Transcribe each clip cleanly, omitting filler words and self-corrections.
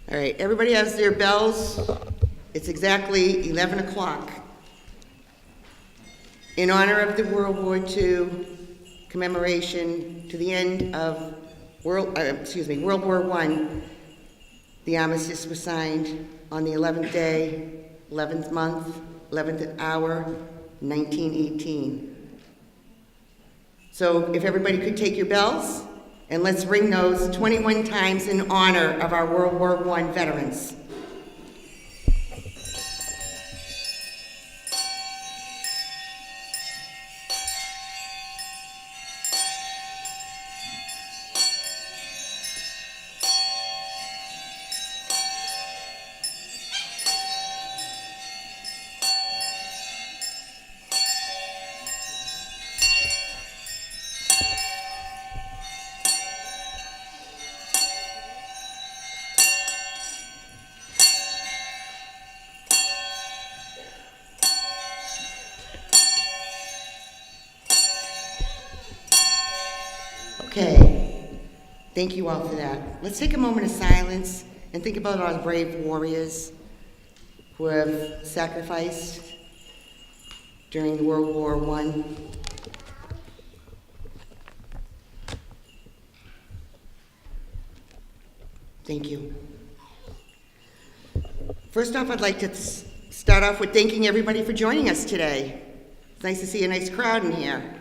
All right, everybody has their bells. It's exactly 11 o'clock. In honor of the World War II commemoration to the end of World War I, the armistice was signed on the 11th day, 11th month, 11th hour, 1918. So if everybody could take your bells, and let's ring those 21 times in honor of our World War I veterans. Okay, thank you all for that. Let's take a moment of silence and think about our brave warriors who have sacrificed during World War I. Thank you. First off, I'd like to start off with thanking everybody for joining us today. It's nice to see a nice crowd in here.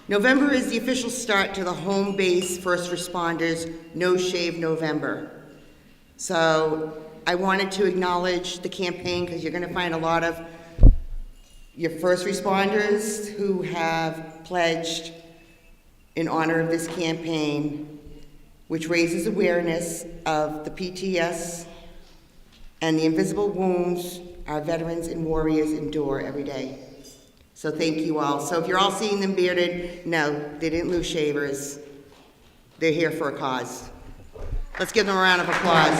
November is the official start to the home base first responders No Shave November. So I wanted to acknowledge the campaign because you're going to find a lot of your first responders who have pledged in honor of this campaign, which raises awareness of the PTS and the invisible wounds our veterans and warriors endure every day. So thank you all. So if you're all seeing them bearded, no, they didn't lose shavers. They're here for a cause. Let's give them a round of applause.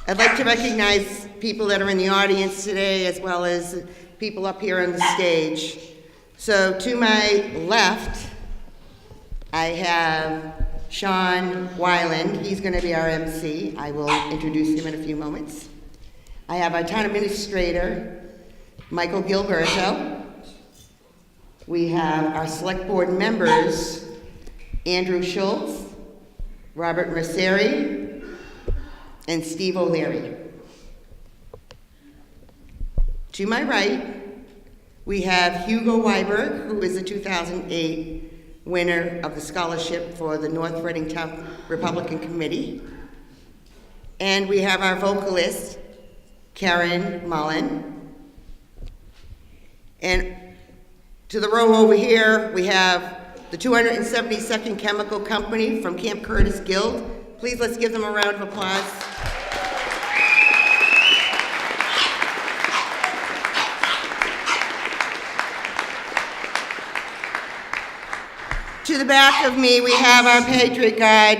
I'd like to recognize people that are in the audience today as well as people up here on the stage. So to my left, I have Sean Weiland. He's going to be our MC. I will introduce him in a few moments. I have our town administrator, Michael Gilberto. We have our select board members, Andrew Schultz, Robert Merceri, and Steve O'Leary. To my right, we have Hugo Weiberg, who is a 2008 winner of the scholarship for the North Reading Town Republican Committee. And we have our vocalist, Karen Mullen. And to the row over here, we have the 272nd Chemical Company from Camp Curtis Guild. Please let's give them a round of applause. To the back of me, we have our Patriot Guard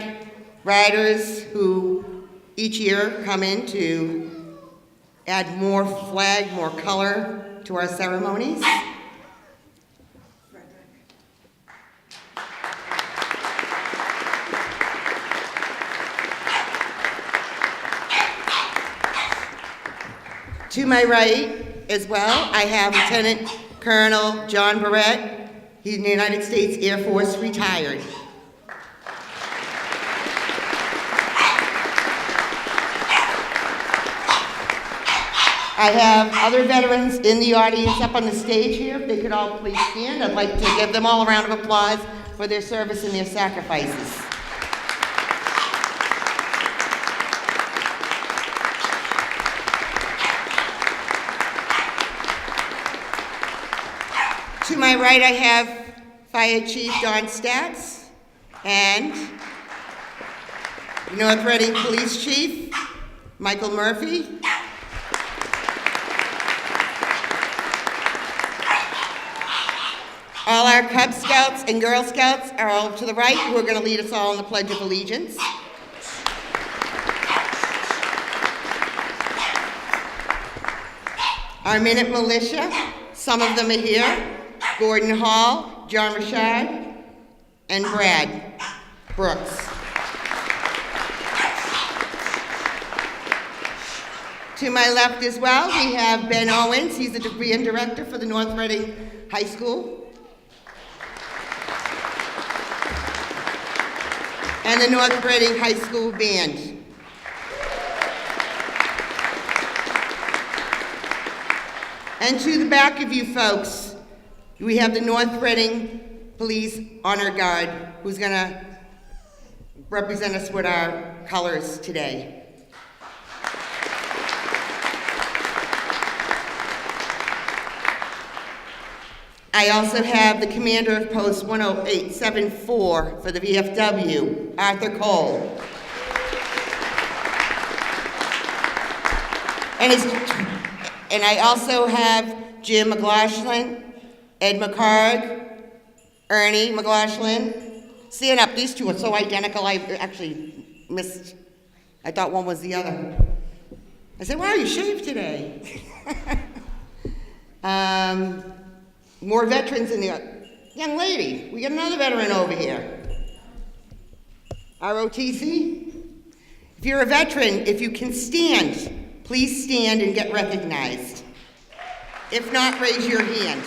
riders who each year come in to add more flag, more color to our ceremonies. To my right as well, I have Lieutenant Colonel John Barrett. He's in the United States Air Force, retired. I have other veterans in the audience up on the stage here. If they could all please stand, I'd like to give them all a round of applause for their service and their sacrifices. To my right, I have Fire Chief Don Statz and North Reading Police Chief Michael Murphy. All our Cub Scouts and Girl Scouts are all to the right, who are going to lead us all in the Pledge of Allegiance. Our Minute Militia, some of them are here. Gordon Hall, John Richard, and Brad Brooks. To my left as well, we have Ben Owens. He's the band director for the North Reading High School. And the North Reading High School Band. And to the back of you folks, we have the North Reading Police Honor Guard, who's gonna represent us with our colors today. I also have the commander of Post 10874 for the VFW, Arthur Cole. And I also have Jim McLaughlin, Ed McCarg, Ernie McLaughlin. Stand up, these two are so identical, I actually missed, I thought one was the other. I said, wow, you shaved today. More veterans in the young lady. We got another veteran over here. ROTC. If you're a veteran, if you can stand, please stand and get recognized. If not, raise your hand.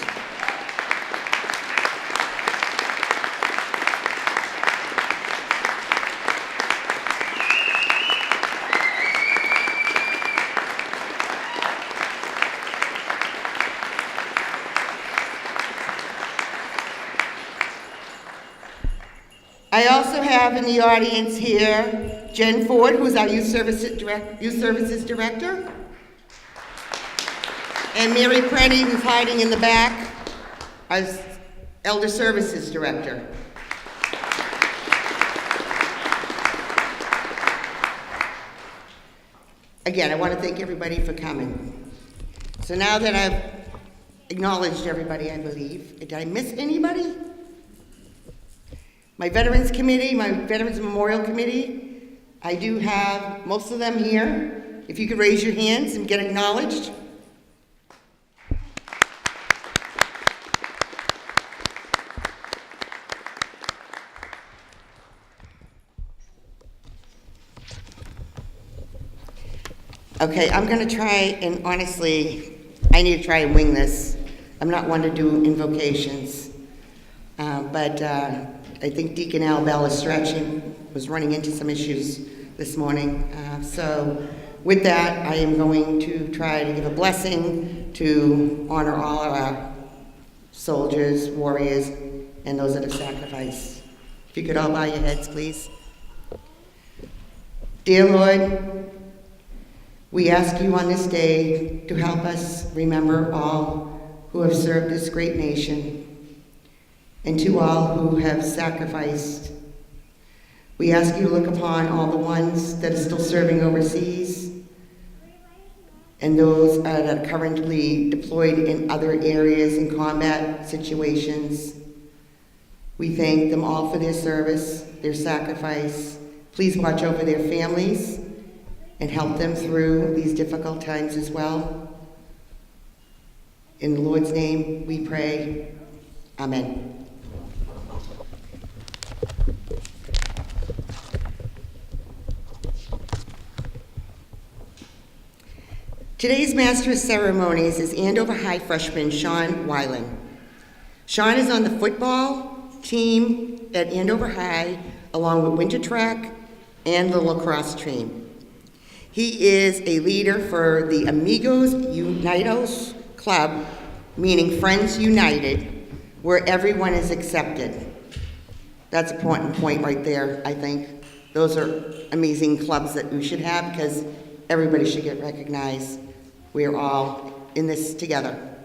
I also have in the audience here Jen Ford, who's our Youth Services Director, and Mary Prenny, who's hiding in the back, as Elder Services Director. Again, I want to thank everybody for coming. So now that I've acknowledged everybody, I believe, did I miss anybody? My Veterans Committee, my Veterans Memorial Committee, I do have most of them here. If you could raise your hands and get acknowledged. Okay, I'm gonna try, and honestly, I need to try and wing this. I'm not one to do invocations, but I think Deacon Al Bell is stretching, was running into some issues this morning. So with that, I am going to try to give a blessing to honor all of our soldiers, warriors, and those that have sacrificed. If you could all bow your heads, please. Dear Lord, we ask you on this day to help us remember all who have served this great nation, and to all who have sacrificed. We ask you to look upon all the ones that are still serving overseas and those that are currently deployed in other areas in combat situations. We thank them all for their service, their sacrifice. Please watch over their families and help them through these difficult times as well. In the Lord's name we pray, amen. Today's Master of Ceremonies is Andover High freshman Sean Weiland. Sean is on the football team at Andover High, along with winter track and the lacrosse team. He is a leader for the Amigos Unidos Club, meaning Friends United, where everyone is accepted. That's an important point right there, I think. Those are amazing clubs that we should have because everybody should get recognized. We are all in this together.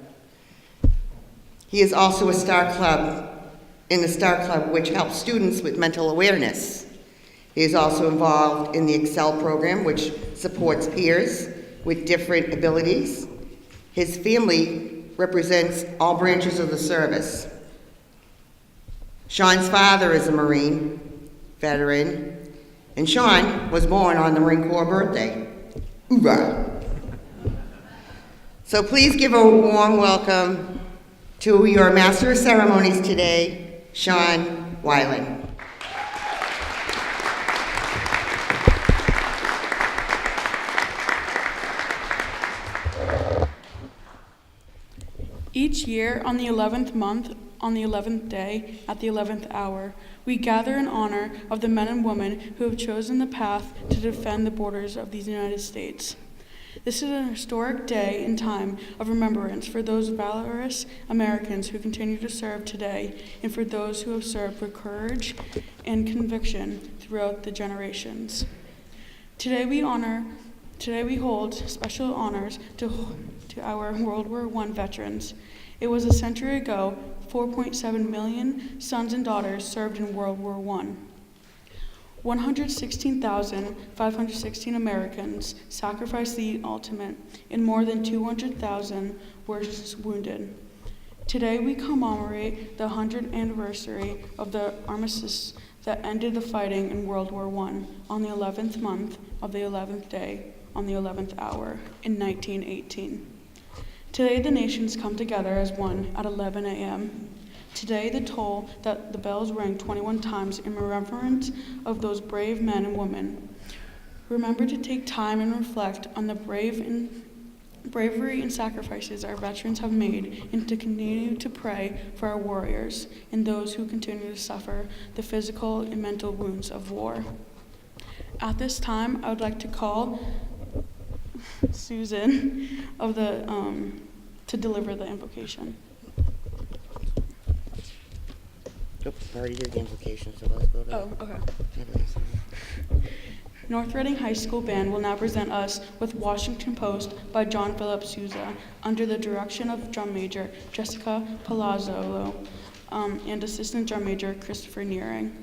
He is also a Star Club, in the Star Club, which helps students with mental awareness. He is also involved in the Excel program, which supports peers with different abilities. His family represents all branches of the service. Sean's father is a Marine veteran, and Sean was born on the Marine Corps birthday. Hoorah! So please give a warm welcome To your Master of Ceremonies today, Sean Weiland. Each year, on the 11th month, on the 11th day, at the 11th hour, we gather in honor of the men and women who have chosen the path to defend the borders of the United States. This is an historic day and time of remembrance for those valorous Americans who continue to serve today and for those who have served with courage and conviction throughout the generations. Today we hold special honors to our World War I veterans. It was a century ago, 4.7 million sons and daughters served in World War I. 116,516 Americans sacrificed the ultimate, and more than 200,000 were wounded. Today we commemorate the 100th anniversary of the armistice that ended the fighting in World War I on the 11th month of the 11th day, on the 11th hour in 1918. Today the nations come together as one at 11 a.m. Today the toll that the bells rang 21 times in remembrance of those brave men and women. Remember to take time and reflect on the bravery and sacrifices our veterans have made, and to continue to pray for our warriors and those who continue to suffer the physical and mental wounds of war. At this time, I would like to call Susan to deliver the invocation. Nope, I already did the implication, so let's go to... Oh, okay. North Reading High School Band will now present us with Washington Post by John Philip Sousa under the direction of Drum Major Jessica Palazzolo and Assistant Drum Major Christopher Nearing.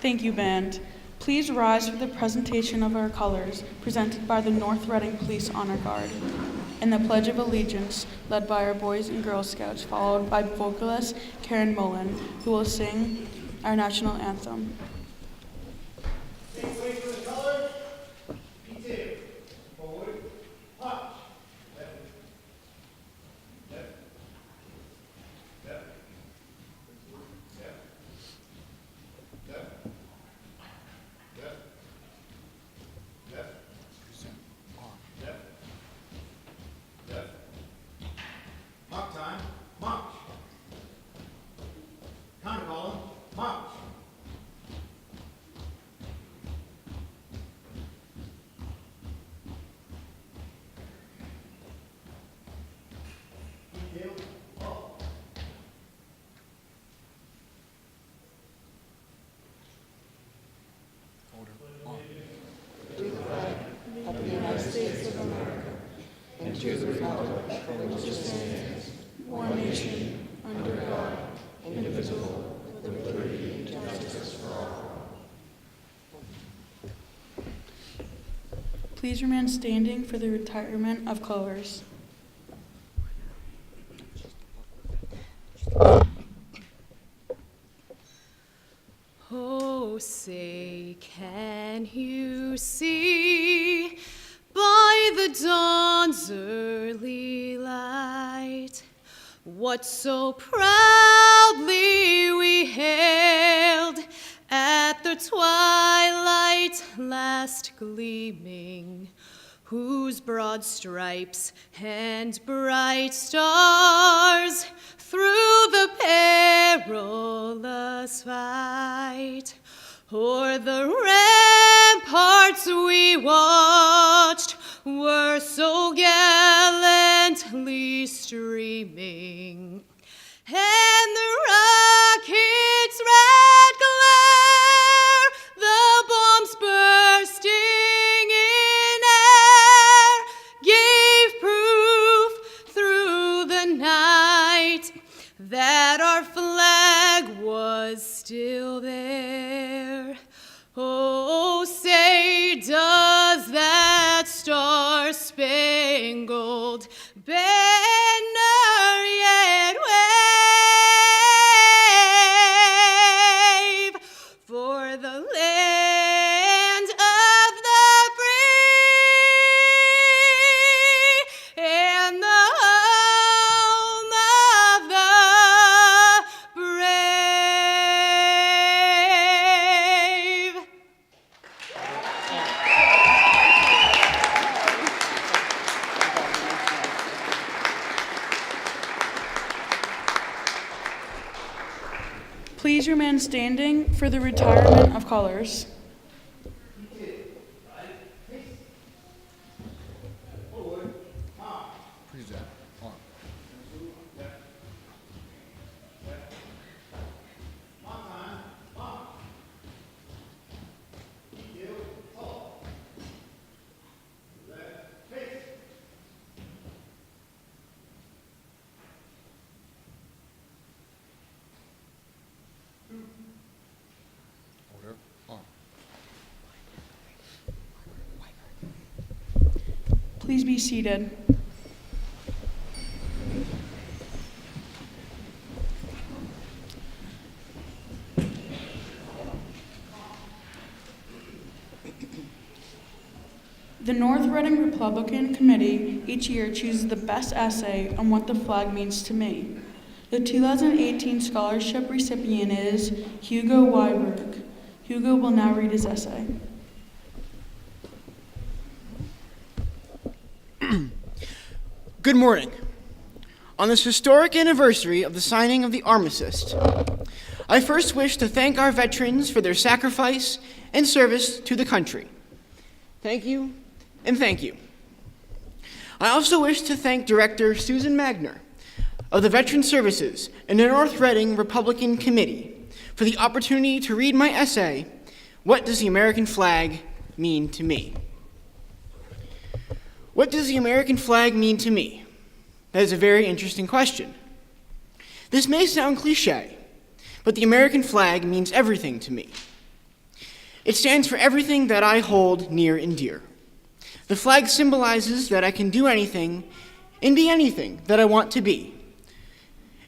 Thank you, band. Please rise for the presentation of our colors, presented by the North Reading Police Honor Guard, and the Pledge of Allegiance, led by our Boys and Girl Scouts, followed by vocalist Karen Mullen, who will sing our national anthem. Make way for the colors. P2. Forward. March. Left. Left. Left. Left. Left. Left. Left. Left. Left. Mark time. March. Counter column. March. One nation, under God, indivisible, with liberty and justice for all. Please remain standing for the retirement of colors. Oh, say, can you see by the dawn's early light what so proudly we hailed at the twilight last gleaming, whose broad stripes and bright stars through the perilous fight o'er the ramparts we watched were so gallantly streaming, and the rocket's red glare, the bombs bursting in air, gave proof through the night that our flag was still there. Oh, say, does that star-spangled banner yet wave for the land of the free and the home of the brave? Please remain standing for the retirement of colors. Please be seated. The North Reading Republican Committee each year chooses the best essay on what the flag means to me. The 2018 scholarship recipient is Hugo Weiberg. Hugo will now read his essay. Good morning. On this historic anniversary of the signing of the armistice, I first wish to thank our veterans for their sacrifice and service to the country. Thank you, and thank you. I also wish to thank Director Susan Magner of the Veteran Services and the North Reading Republican Committee for the opportunity to read my essay, What Does the American Flag Mean to Me? What does the American flag mean to me? That is a very interesting question. This may sound cliche, but the American flag means everything to me. It stands for everything that I hold near and dear. The flag symbolizes that I can do anything and be anything that I want to be.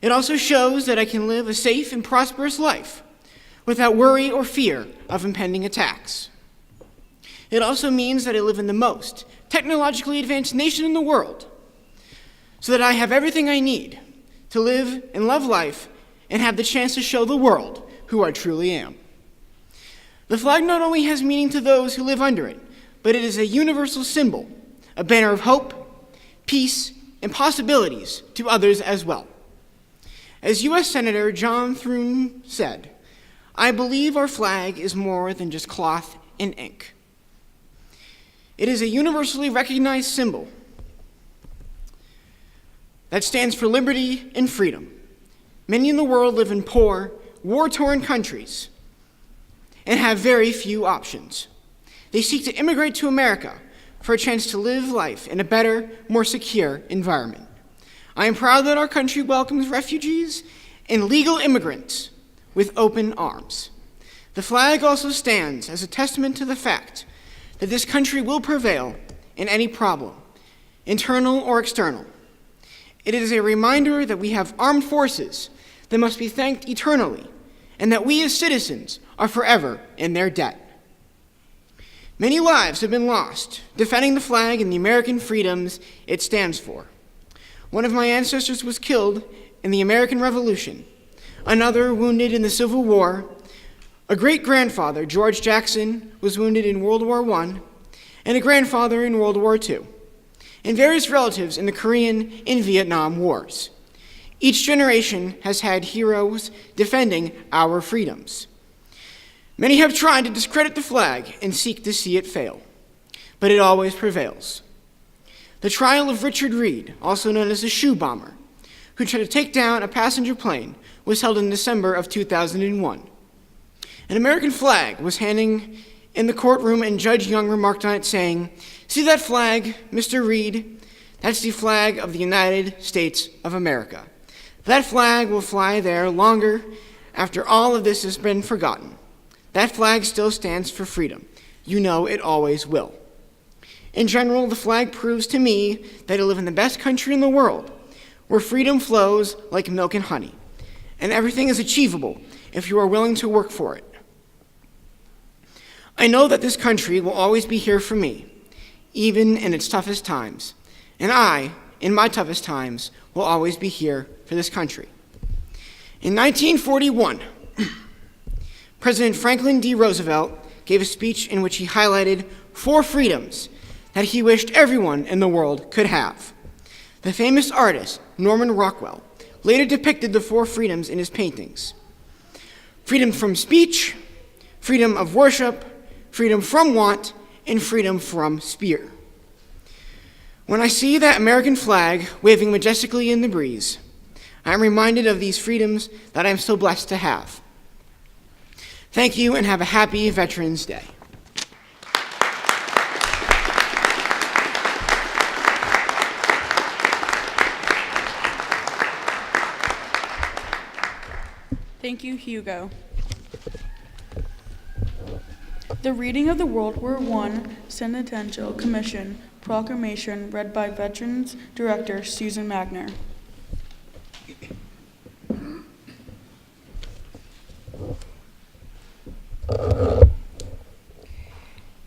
It also shows that I can live a safe and prosperous life without worry or fear of impending attacks. It also means that I live in the most technologically advanced nation in the world, so that I have everything I need to live and love life and have the chance to show the world who I truly am. The flag not only has meaning to those who live under it, but it is a universal symbol, a banner of hope, peace, and possibilities to others as well. As U.S. Senator John Thune said, "I believe our flag is more than just cloth and ink." It is a universally recognized symbol that stands for liberty and freedom. Many in the world live in poor, war-torn countries and have very few options. They seek to immigrate to America for a chance to live life in a better, more secure environment. I am proud that our country welcomes refugees and legal immigrants with open arms. The flag also stands as a testament to the fact that this country will prevail in any problem, internal or external. It is a reminder that we have armed forces that must be thanked eternally, and that we as citizens are forever in their debt. Many lives have been lost defending the flag and the American freedoms it stands for. One of my ancestors was killed in the American Revolution, another wounded in the Civil War. A great-grandfather, George Jackson, was wounded in World War I, and a grandfather in World War II, and various relatives in the Korean and Vietnam Wars. Each generation has had heroes defending our freedoms. Many have tried to discredit the flag and seek to see it fail, but it always prevails. The trial of Richard Reed, also known as the Shoe Bomber, who tried to take down a passenger plane, was held in December of 2001. An American flag was hanging in the courtroom, and Judge Young remarked on it, saying, "See that flag, Mr. Reed? That's the flag of the United States of America. That flag will fly there longer after all of this has been forgotten. That flag still stands for freedom. You know it always will." In general, the flag proves to me that I live in the best country in the world, where freedom flows like milk and honey, and everything is achievable if you are willing to work for it. I know that this country will always be here for me, even in its toughest times, and I, in my toughest times, will always be here for this country. In 1941, President Franklin D. Roosevelt gave a speech in which he highlighted 4 freedoms that he wished everyone in the world could have. The famous artist, Norman Rockwell, later depicted the 4 freedoms in his paintings: freedom from speech, freedom of worship, freedom from want, and freedom from spear. When I see that American flag waving majestically in the breeze, I am reminded of these freedoms that I am so blessed to have. Thank you, and have a happy Veterans Day. Thank you, Hugo. The reading of the World War I Centennial Commission Proclamation, read by Veterans Director Susan Magner.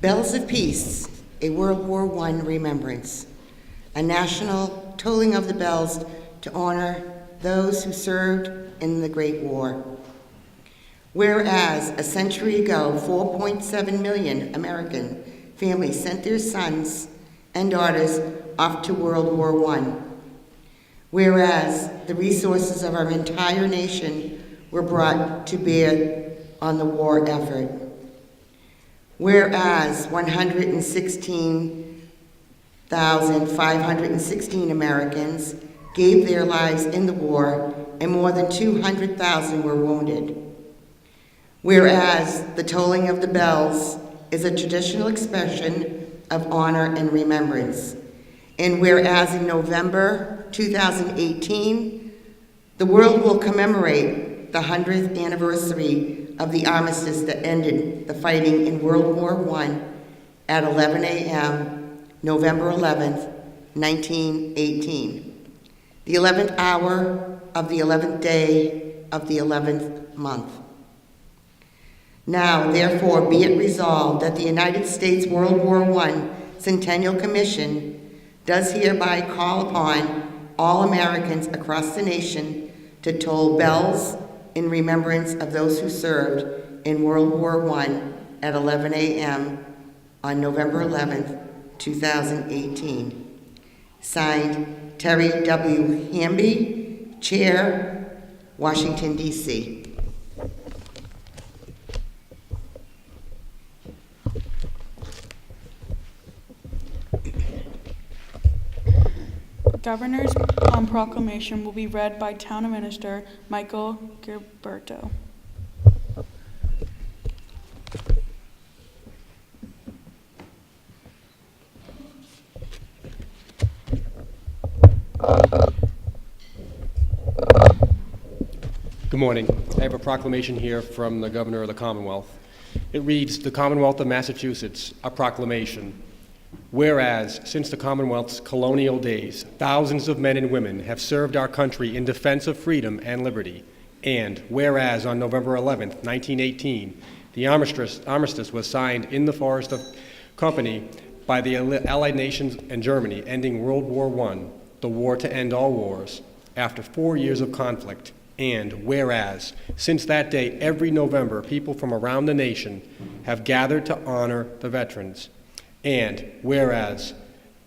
Bells of Peace, a World War I remembrance. A national tolling of the bells to honor those who served in the Great War. Whereas a century ago, 4.7 million American families sent their sons and daughters off to World War I. Whereas the resources of our entire nation were brought to bear on the war effort. Whereas 116,516 Americans gave their lives in the war, and more than 200,000 were wounded. Whereas the tolling of the bells is a traditional expression of honor and remembrance. And whereas in November 2018, the world will commemorate the 100th anniversary of the armistice that ended the fighting in World War I at 11 a.m., November 11th, 1918, the 11th hour of the 11th day of the 11th month. Now, therefore, be it resolved that the United States World War I Centennial Commission does hereby call upon all Americans across the nation to toll bells in remembrance of those who served in World War I at 11 a.m. on November 11th, 2018. Signed, Terry W. Hamby, Chair, Washington, D.C. Governor's proclamation will be read by Town Minister Michael Gilberto. Good morning. I have a proclamation here from the Governor of the Commonwealth. It reads, "The Commonwealth of Massachusetts, a proclamation. Whereas, since the Commonwealth's colonial days, thousands of men and women have served our country in defense of freedom and liberty. And whereas on November 11th, 1918, the armistice was signed in the Forest of Company by the Allied nations and Germany, ending World War I, the war to end all wars, after 4 years of conflict. And whereas, since that day, every November, people from around the nation have gathered to honor the veterans. And whereas,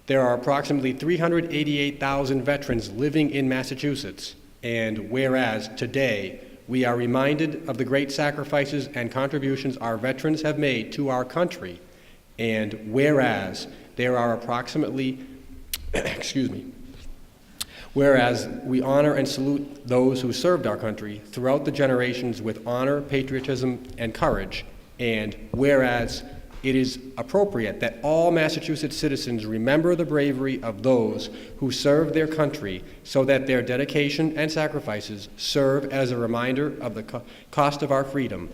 there are approximately 388,000 veterans living in Massachusetts. And whereas, today, we are reminded of the great sacrifices and contributions our veterans have made to our country. And whereas, there are approximately, whereas we honor and salute those who served our country throughout the generations with honor, patriotism, and courage. And whereas it is appropriate that all Massachusetts citizens remember the bravery of those who served their country so that their dedication and sacrifices serve as a reminder of the cost of our freedom.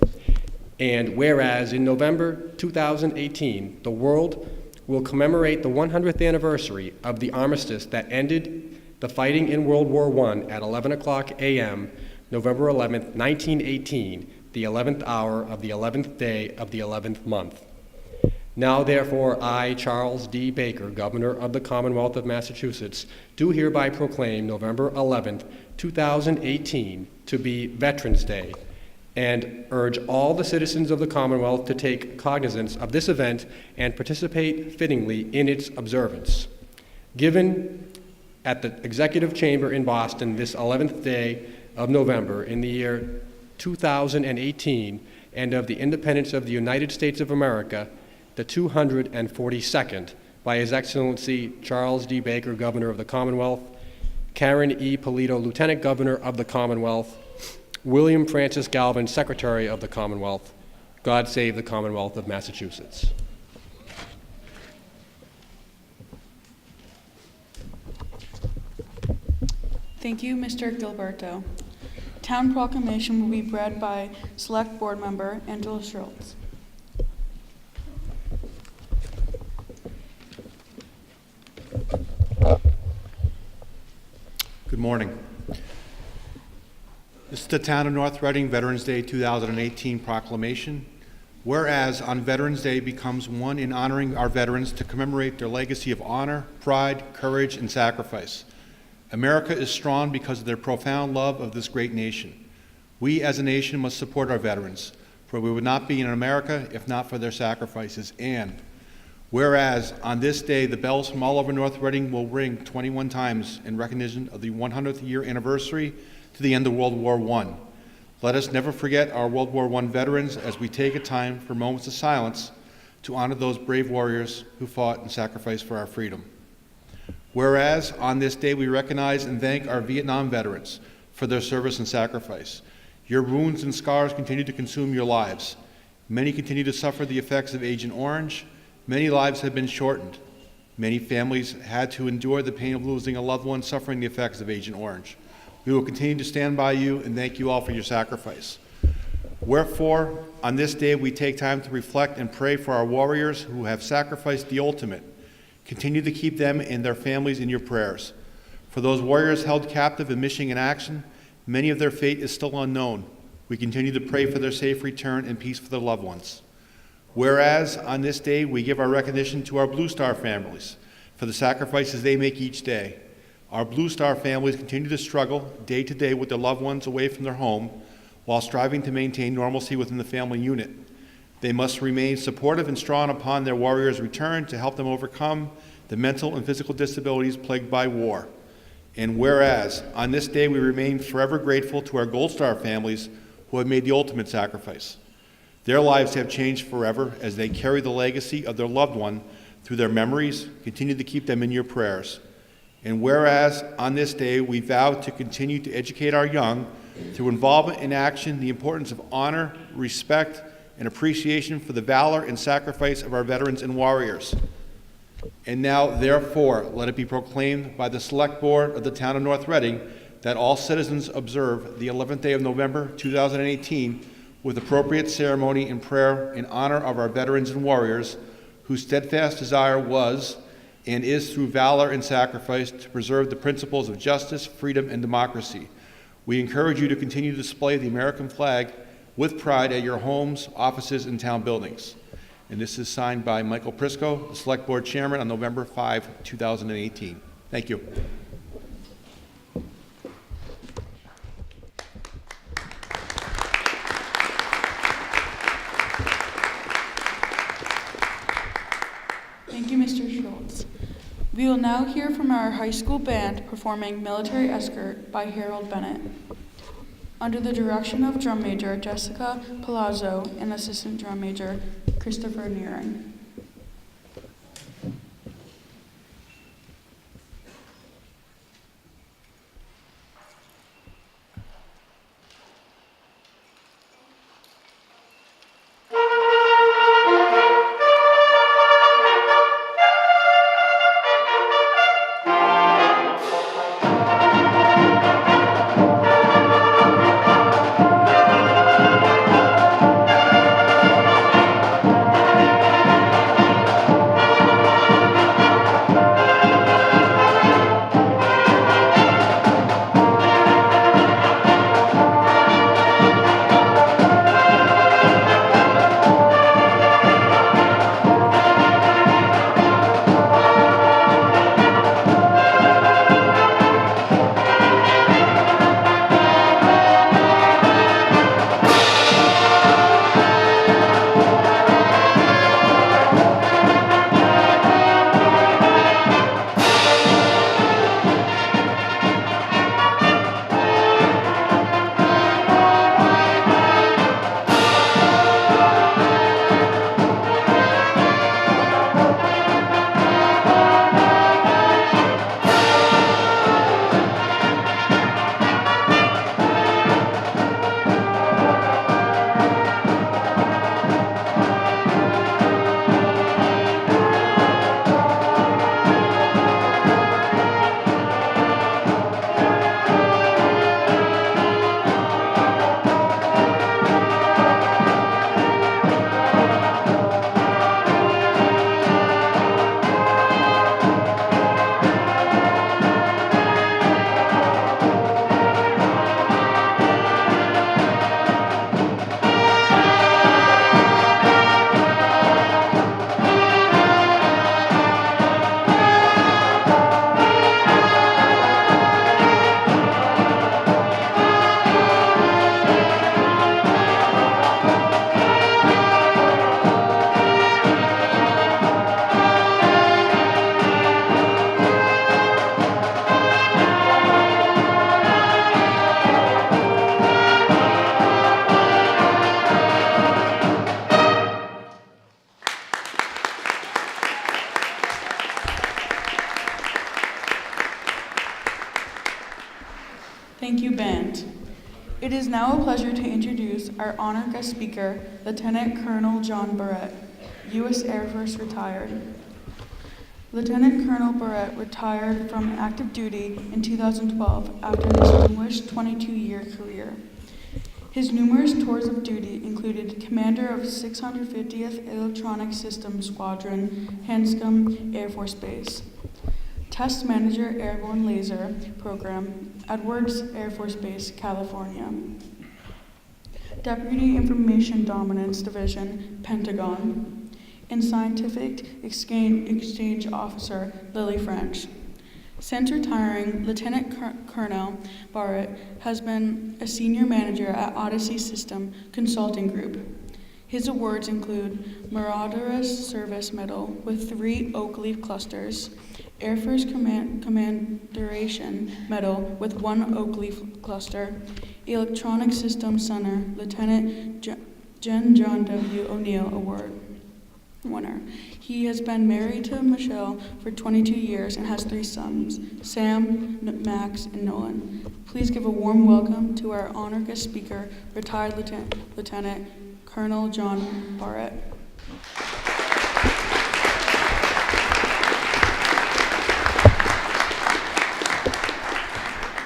And whereas in November 2018, the world will commemorate the 100th anniversary of the armistice that ended the fighting in World War I at 11 o'clock a.m., November 11th, 1918, the 11th hour of the 11th day of the 11th month. Now, therefore, I, Charles D. Baker, Governor of the Commonwealth of Massachusetts, do hereby proclaim November 11th, 2018 to be Veterans Day, and urge all the citizens of the Commonwealth to take cognizance of this event and participate fittingly in its observance. Given at the Executive Chamber in Boston this 11th day of November in the year 2018, and of the independence of the United States of America, the 242nd, by His Excellency Charles D. Baker, Governor of the Commonwealth, Karen E. Polito, Lieutenant Governor of the Commonwealth, William Francis Galvin, Secretary of the Commonwealth. God save the Commonwealth of Massachusetts. Thank you, Mr. Gilberto. Town proclamation will be read by Select Board Member Angela Schultz. Good morning. This is the Town of North Reading Veterans Day 2018 proclamation. Whereas on Veterans Day becomes one in honoring our veterans to commemorate their legacy of honor, pride, courage, and sacrifice. America is strong because of their profound love of this great nation. We as a nation must support our veterans, for we would not be in America if not for their sacrifices. And whereas on this day, the bells from all over North Reading will ring 21 times in recognition of the 100th year anniversary to the end of World War I. Let us never forget our World War I veterans as we take a time for moments of silence to honor those brave warriors who fought and sacrificed for our freedom. Whereas on this day we recognize and thank our Vietnam veterans for their service and sacrifice. Your wounds and scars continue to consume your lives. Many continue to suffer the effects of Agent Orange. Many lives have been shortened. Many families had to endure the pain of losing a loved one suffering the effects of Agent Orange. We will continue to stand by you and thank you all for your sacrifice. Wherefore, on this day we take time to reflect and pray for our warriors who have sacrificed the ultimate. Continue to keep them and their families in your prayers. For those warriors held captive and missing in action, many of their fate is still unknown. We continue to pray for their safe return and peace for their loved ones. Whereas, on this day, we give our recognition to our Blue Star families for the sacrifices they make each day. Our Blue Star families continue to struggle day to day with their loved ones away from their home while striving to maintain normalcy within the family unit. They must remain supportive and strong upon their warriors' return to help them overcome the mental and physical disabilities plagued by war. And whereas, on this day, we remain forever grateful to our Gold Star families who have made the ultimate sacrifice. Their lives have changed forever as they carry the legacy of their loved one through their memories. Continue to keep them in your prayers. And whereas, on this day, we vow to continue to educate our young through involvement in action, the importance of honor, respect, and appreciation for the valor and sacrifice of our veterans and warriors. And now, therefore, let it be proclaimed by the Select Board of the Town of North Reading that all citizens observe the 11th day of November 2018 with appropriate ceremony and prayer in honor of our veterans and warriors whose steadfast desire was and is through valor and sacrifice to preserve the principles of justice, freedom, and democracy. We encourage you to continue to display the American flag with pride at your homes, offices, and town buildings. And this is signed by Michael Prisco, the Select Board Chairman, on November 5, 2018. Thank you. Thank you, Mr. Schultz. We will now hear from our high school band performing Military Escort by Harold Bennett. Under the direction of Drum Major Jessica Palazzo and Assistant Drum Major Christopher Neering. Thank you, band. It is now a pleasure to introduce our honored guest speaker, Lieutenant Colonel John Barrett, U.S. Air Force retired. Lieutenant Colonel Barrett retired from active duty in 2012 after an distinguished 22-year career. His numerous tours of duty included commander of 650th Electronic Systems Squadron, Hanscom Air Force Base, test manager Airborne Laser Program, Edwards Air Force Base, California, Deputy Information Dominance Division, Pentagon, and Scientific Exchange Officer, Lily French. Since retiring, Lieutenant Colonel Barrett has been a senior manager at Odyssey System Consulting Group. His awards include Meritorious Service Medal with 3 oak leaf clusters, Air Force Commanderation Medal with 1 oak leaf cluster, Electronic Systems Center Lieutenant John W. O'Neill Award winner. He has been married to Michelle for 22 years and has 3 sons, Sam, Max, and Nolan. Please give a warm welcome to our honor guest speaker, retired Lieutenant Colonel John Barrett.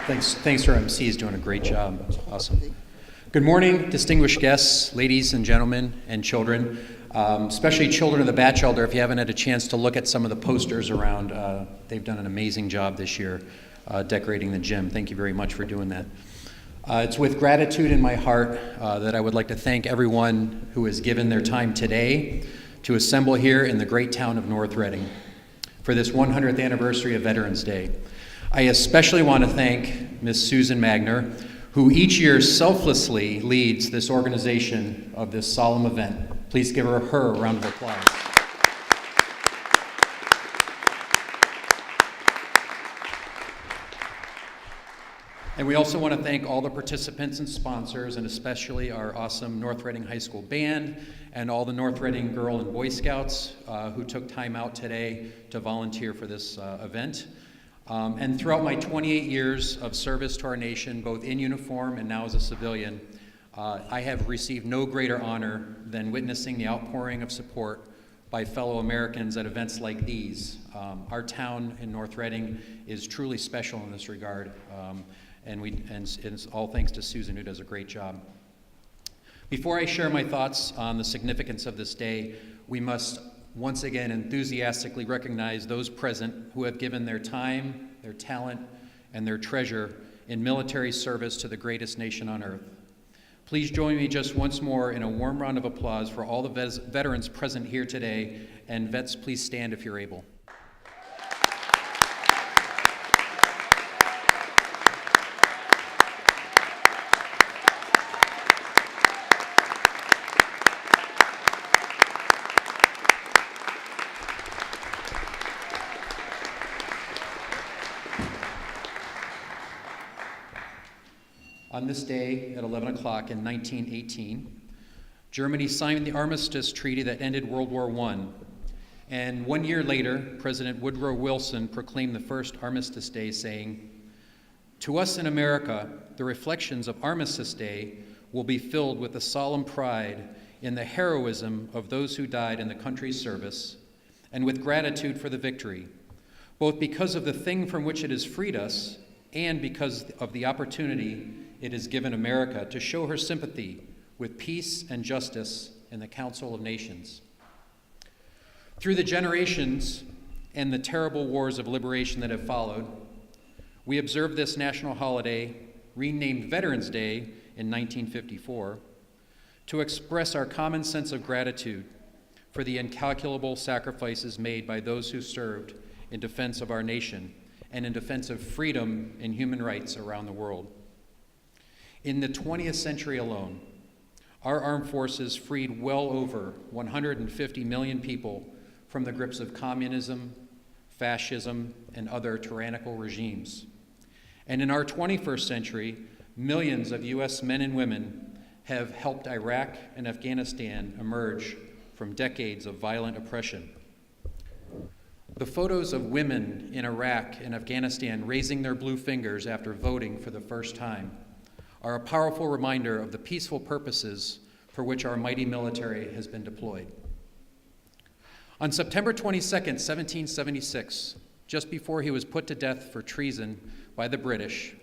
Thanks, our MC is doing a great job. Awesome. Good morning, distinguished guests, ladies and gentlemen, and children, especially children of the Batchelder. If you haven't had a chance to look at some of the posters around, they've done an amazing job this year decorating the gym. Thank you very much for doing that. It's with gratitude in my heart that I would like to thank everyone who has given their time today to assemble here in the great town of North Reading for this 100th anniversary of Veterans Day. I especially want to thank Ms. Susan Magner, who each year selflessly leads this organization of this solemn event. Please give her a round of applause. And we also want to thank all the participants and sponsors, and especially our awesome North Reading High School band and all the North Reading Girl and Boy Scouts who took time out today to volunteer for this event. And throughout my 28 years of service to our nation, both in uniform and now as a civilian, I have received no greater honor than witnessing the outpouring of support by fellow Americans at events like these. Our town in North Reading is truly special in this regard, and it's all thanks to Susan, who does a great job. Before I share my thoughts on the significance of this day, we must once again enthusiastically recognize those present who have given their time, their talent, and their treasure in military service to the greatest nation on earth. Please join me just once more in a warm round of applause for all the veterans present here today, and vets, please stand if you're able. On this day at 11 o'clock in 1918, Germany signed the Armistice Treaty that ended World War I. And 1 year later, President Woodrow Wilson proclaimed the first Armistice Day, saying, "To us in America, the reflections of Armistice Day will be filled with a solemn pride in the heroism of those who died in the country's service, and with gratitude for the victory, both because of the thing from which it has freed us and because of the opportunity it has given America to show her sympathy with peace and justice in the Council of Nations." Through the generations and the terrible wars of liberation that have followed, we observe this national holiday, renamed Veterans Day in 1954, to express our common sense of gratitude for the incalculable sacrifices made by those who served in defense of our nation and in defense of freedom and human rights around the world. In the 20th century alone, our armed forces freed well over 150 million people from the grips of communism, fascism, and other tyrannical regimes. And in our 21st century, millions of U.S. men and women have helped Iraq and Afghanistan emerge from decades of violent oppression. The photos of women in Iraq and Afghanistan raising their blue fingers after voting for the first time are a powerful reminder of the peaceful purposes for which our mighty military has been deployed. On September 22nd, 1776, just before he was put to death for treason by the British,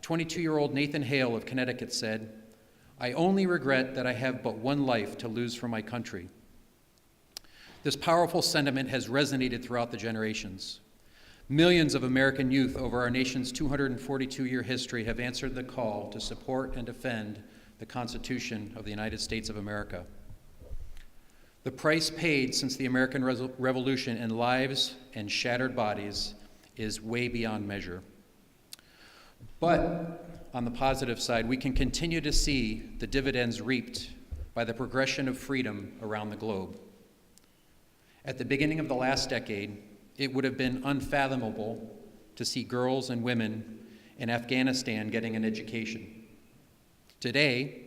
22-year-old Nathan Hale of Connecticut said, I only regret that I have but one life to lose for my country. This powerful sentiment has resonated throughout the generations. Millions of American youth over our nation's 242-year history have answered the call to support and defend the Constitution of the United States of America. The price paid since the American Revolution in lives and shattered bodies is way beyond measure. But on the positive side, we can continue to see the dividends reaped by the progression of freedom around the globe. At the beginning of the last decade, it would have been unfathomable to see girls and women in Afghanistan getting an education. Today,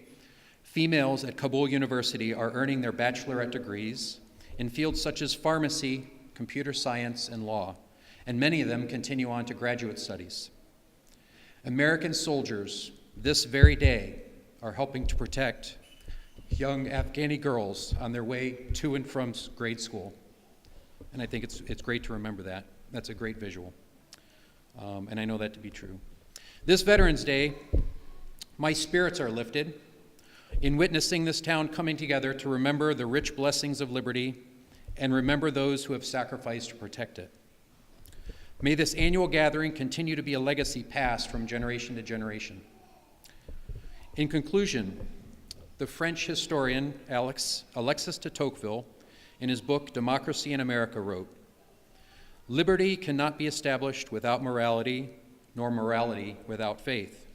females at Kabul University are earning their bachelorette degrees in fields such as pharmacy, computer science, and law, and many of them continue on to graduate studies. American soldiers this very day are helping to protect young Afghani girls on their way to and from grade school. And I think it's great to remember that. That's a great visual. And I know that to be true. This Veterans Day, my spirits are lifted in witnessing this town coming together to remember the rich blessings of liberty and remember those who have sacrificed to protect it. May this annual gathering continue to be a legacy passed from generation to generation. In conclusion, the French historian Alexis de Tocqueville, in his book Democracy in America, wrote, "Liberty cannot be established without morality, nor morality without faith."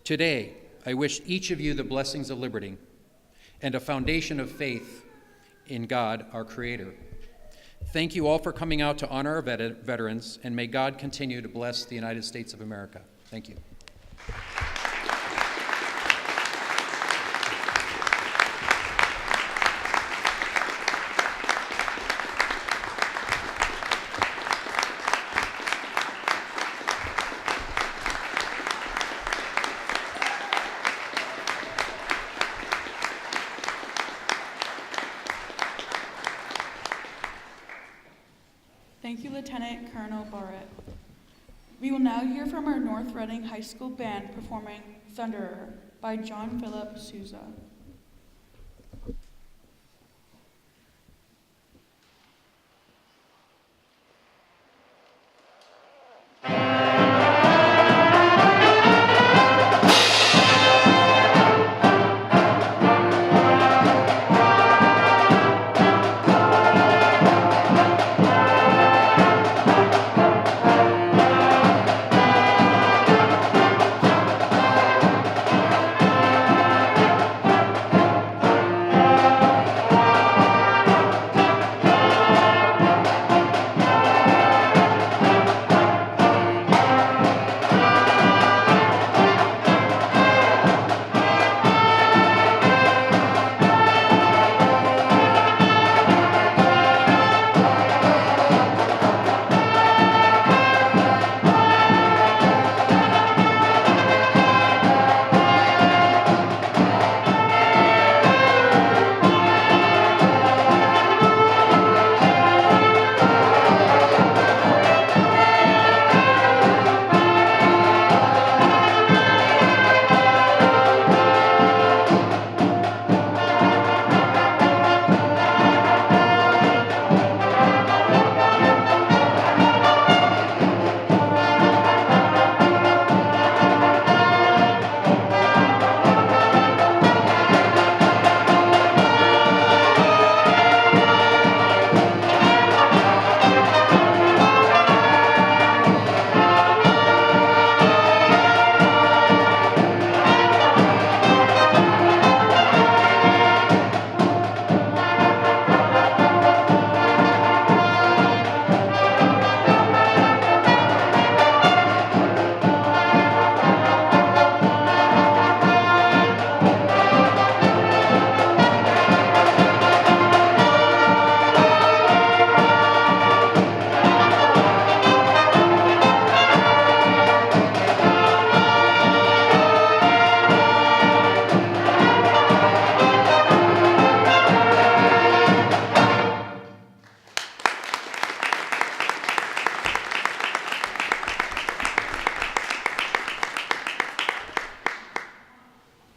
Today, I wish each of you the blessings of liberty and a foundation of faith in God, our Creator. Thank you all for coming out to honor our veterans, and may God continue to bless the United States of America. Thank you. Thank you, Lieutenant Colonel Barrett. We will now hear from our North Reading High School band performing Thunderer by John Philip Sousa.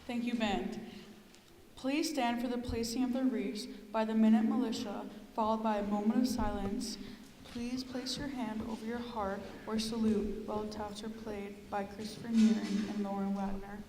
Thank you, band. Please stand for the placing of the wreaths by the Minute Militia, followed by a moment of silence. Please place your hand over your heart or salute while the taps are played by Christopher Neering and Lauren Wagner.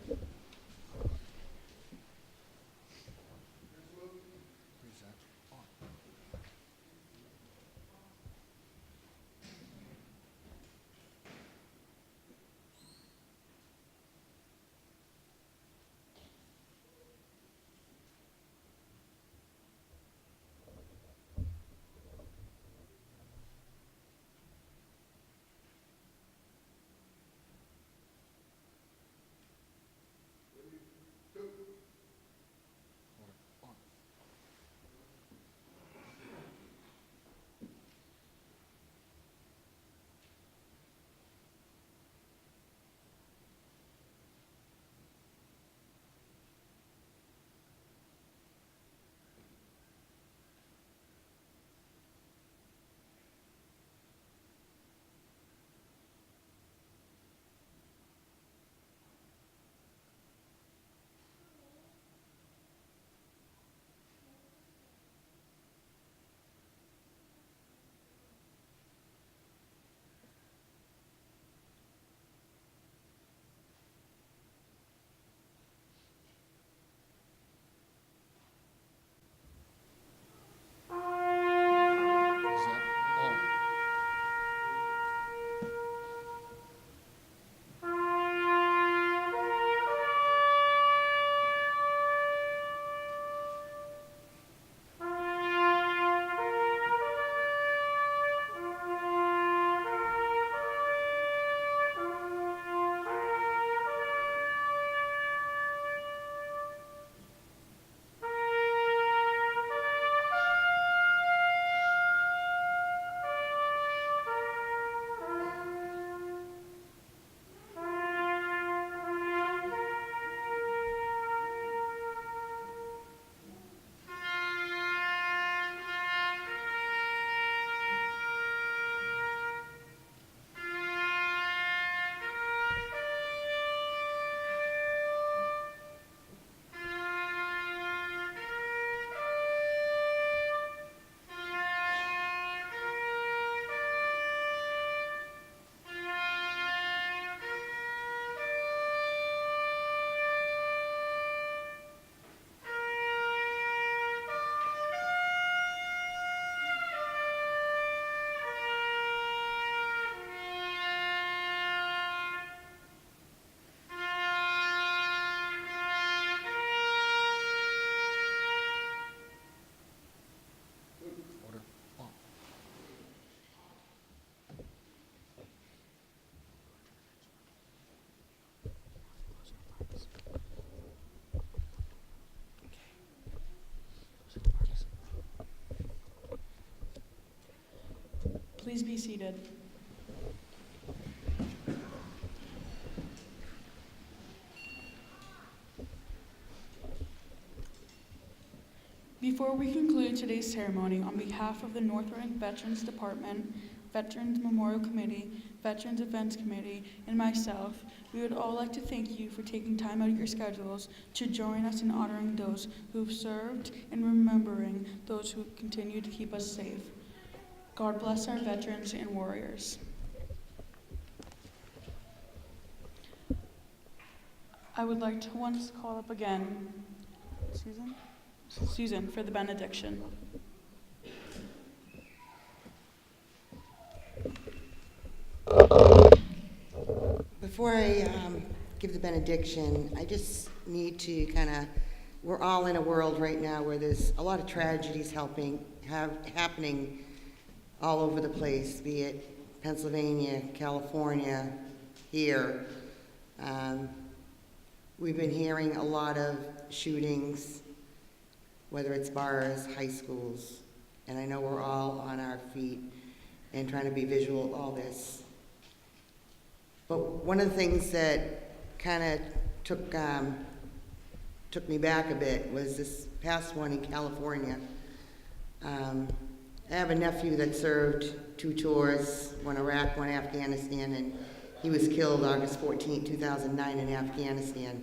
Please be seated. Before we conclude today's ceremony, on behalf of the North Reading Veterans Department, Veterans Memorial Committee, Veterans Events Committee, and myself, we would all like to thank you for taking time out of your schedules to join us in honoring those who've served and remembering those who continue to keep us safe. God bless our veterans and warriors. I would like to once call up again Susan for the benediction. Before I give the benediction, I just need to we're all in a world right now where there's a lot of tragedies happening all over the place, be it Pennsylvania, California, here. We've been hearing a lot of shootings, whether it's bars, high schools, and I know we're all on our feet and trying to be visual of all this. But one of the things that kind of took me back a bit was this past one in California. I have a nephew that served 2 tours, one Iraq, one Afghanistan, and he was killed August 14, 2009 in Afghanistan.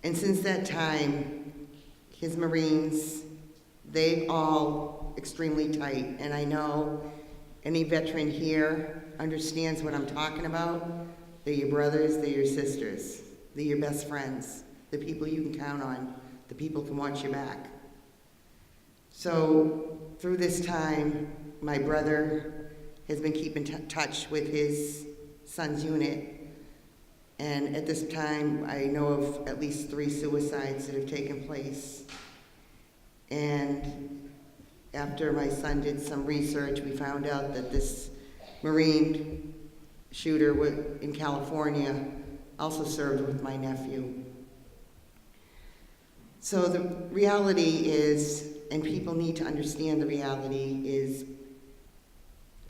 And since that time, his Marines, they all extremely tight. And I know any veteran here understands what I'm talking about. They're your brothers, they're your sisters, they're your best friends, the people you can count on, the people who can watch your back. So through this time, my brother has been keeping touch with his son's unit. And at this time, I know of at least 3 suicides that have taken place. And after my son did some research, we found out that this Marine shooter in California also served with my nephew. So the reality is, and people need to understand the reality is,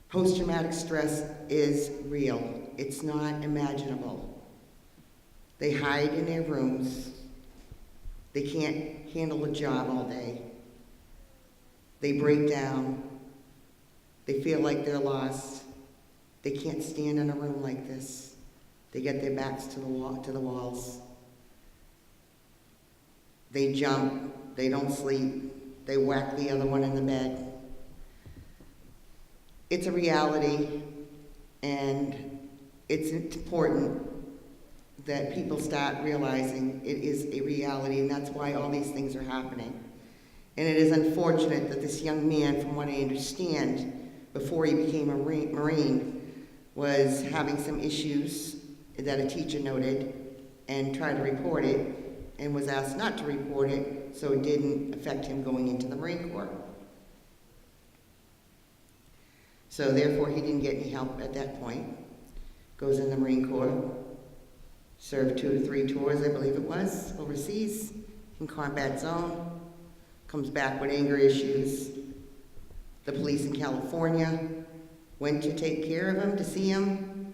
post-traumatic stress is real. It's not imaginable. They hide in their rooms. They can't handle a job all day. They break down. They feel like they're lost. They can't stand in a room like this. They get their backs to the walls. They jump. They don't sleep. They whack the other one in the bed. It's a reality, and it's important that people start realizing it is a reality, and that's why all these things are happening. And it is unfortunate that this young man, from what I understand, before he became a Marine, was having some issues that a teacher noted and tried to report it, and was asked not to report it, so it didn't affect him going into the Marine Corps. So therefore, he didn't get any help at that point. Goes in the Marine Corps, served 2 to 3 tours, I believe it was, overseas, in combat zone, comes back with anger issues. The police in California went to take care of him, to see him,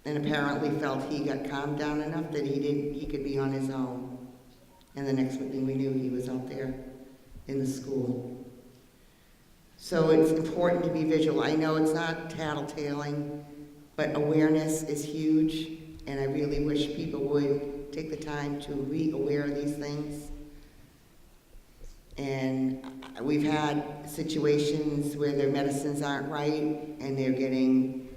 and apparently felt he got calmed down enough that he could be on his own. And the next thing we knew, he was out there in the school. So it's important to be vigilant. I know it's not tattletaling, but awareness is huge, and I really wish people would take the time to be aware of these things. And we've had situations where their medicines aren't right, and they're getting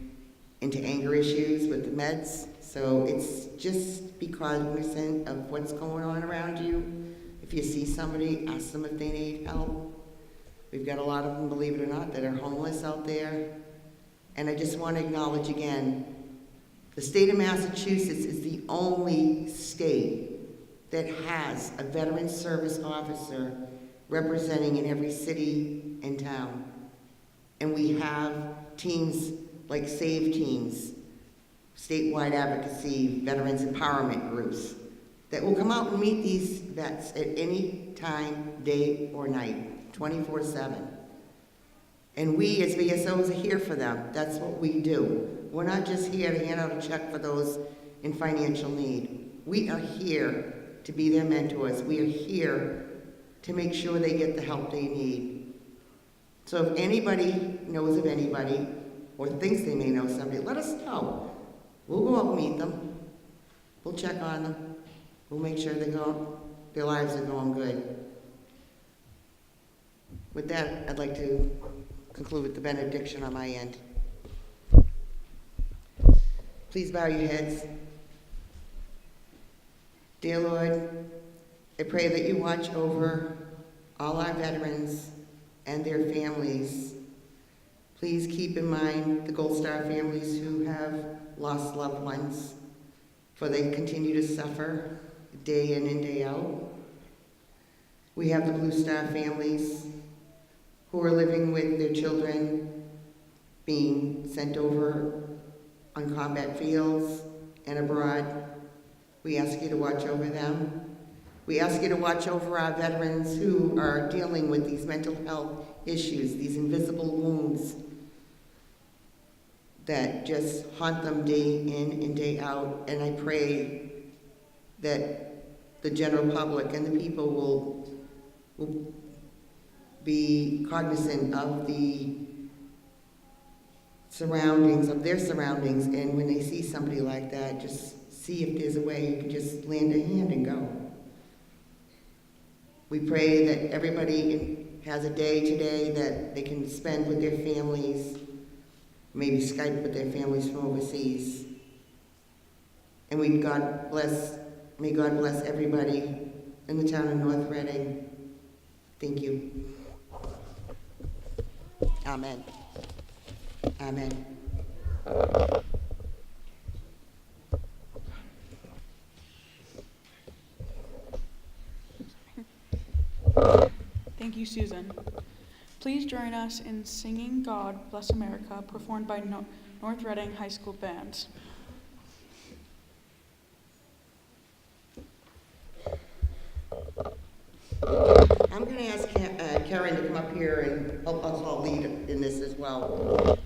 into anger issues with the meds. So it's just be cognizant of what's going on around you. If you see somebody, ask them if they need help. We've got a lot of them, believe it or not, that are homeless out there. And I just want to acknowledge again, the state of Massachusetts is the only state that has a veteran service officer representing in every city and town. And we have teams like SAVE teams, statewide advocacy, veterans empowerment groups that will come out and meet these vets at any time, day or night. 24/7. And we as VSOs are here for them. That's what we do. We're not just here to hand out a check for those in financial need. We are here to be their mentors. We are here to make sure they get the help they need. So if anybody knows of anybody or thinks they may know somebody, let us know. We'll go out and meet them. We'll check on them. We'll make sure their lives are going good. With that, I'd like to conclude with the benediction on my end. Please bow your heads. Dear Lord, I pray that you watch over all our veterans and their families. Please keep in mind the Gold Star families who have lost loved ones, for they continue to suffer day in and day out. We have the Blue Star families who are living with their children being sent over on combat fields and abroad. We ask you to watch over them. We ask you to watch over our veterans who are dealing with these mental health issues, these invisible wounds that just haunt them day in and day out. And I pray that the general public and the people will be cognizant of the surroundings, of their surroundings, and when they see somebody like that, just see if there's a way you can just lend a hand and go. We pray that everybody has a day today that they can spend with their families, maybe Skype with their families from overseas. And may God bless everybody in the town of North Reading. Thank you. Amen. Amen. Thank you, Susan. Please join us in singing God Bless America, performed by North Reading High School Band. I'm going to ask Karen to come up here and help us all lead in this as well.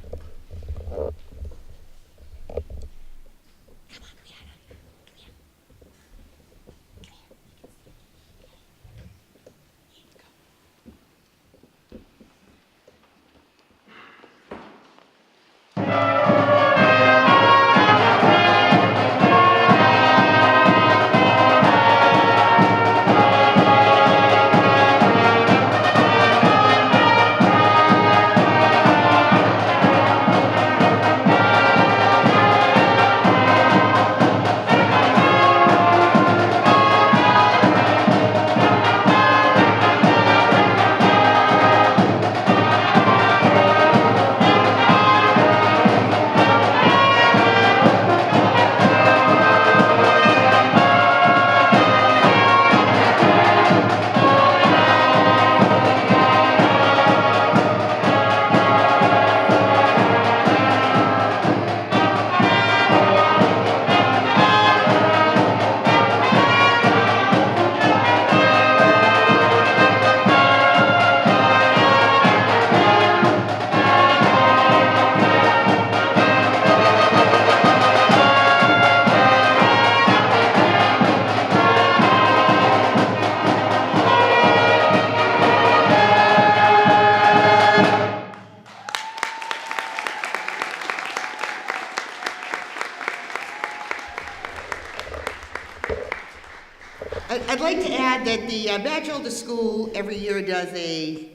I'd like to add that the Batchelder School every year does a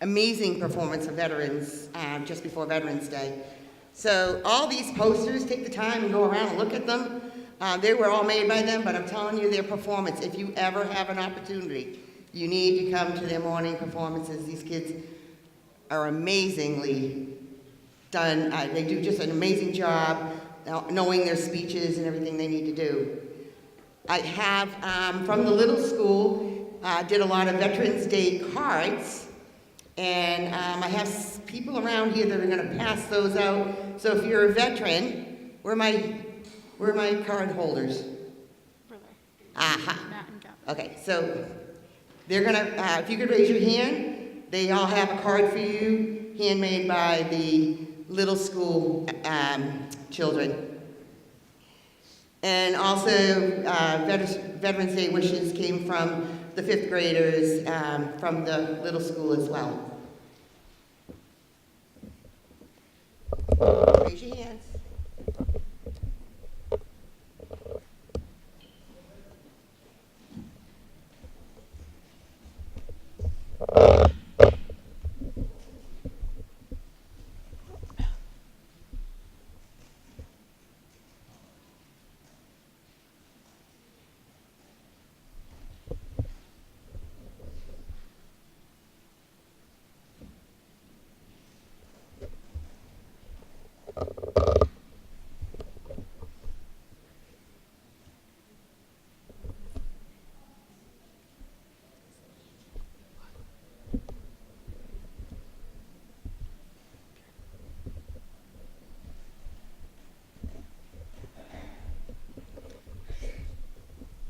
amazing performance of veterans just before Veterans Day. So all these posters, take the time and go around and look at them. They were all made by them, but I'm telling you, their performance, if you ever have an opportunity, you need to come to their morning performances. These kids are amazingly done. They do just an amazing job knowing their speeches and everything they need to do. I have, from the little school, did a lot of Veterans Day cards, and I have people around here that are going to pass those out. So if you're a veteran, where are my card holders? Aha. Okay, so they're going to, if you could raise your hand, they all have a card for you, handmade by the little school children. And also, Veterans Day wishes came from the 5th graders from the little school as well. Raise your hands.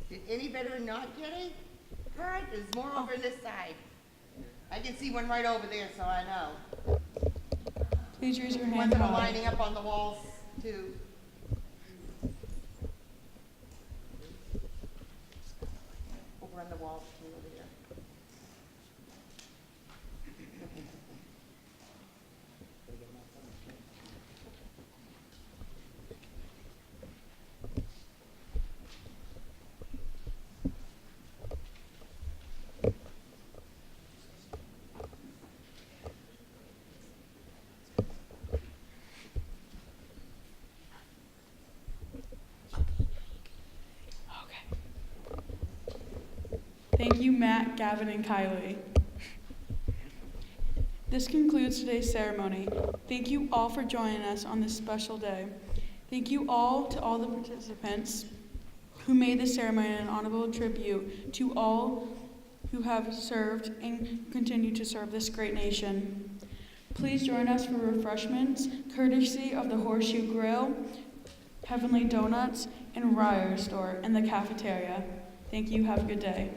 Did any veteran not get a card? There's more over on this side. I can see one right over there, so I know. Please raise your hand Ones that are high. lining up on the walls, too. Over on the walls, too, over there. Thank you, Matt, Gavin, and Kylie. This concludes today's ceremony. Thank you all for joining us on this special day. Thank you all to all the participants who made this ceremony an honorable tribute to all who have served and continue to serve this great nation. Please join us for refreshments courtesy of the Horseshoe Grill, Heavenly Donuts, and Ryer Store in the cafeteria. Thank you. Have a good day.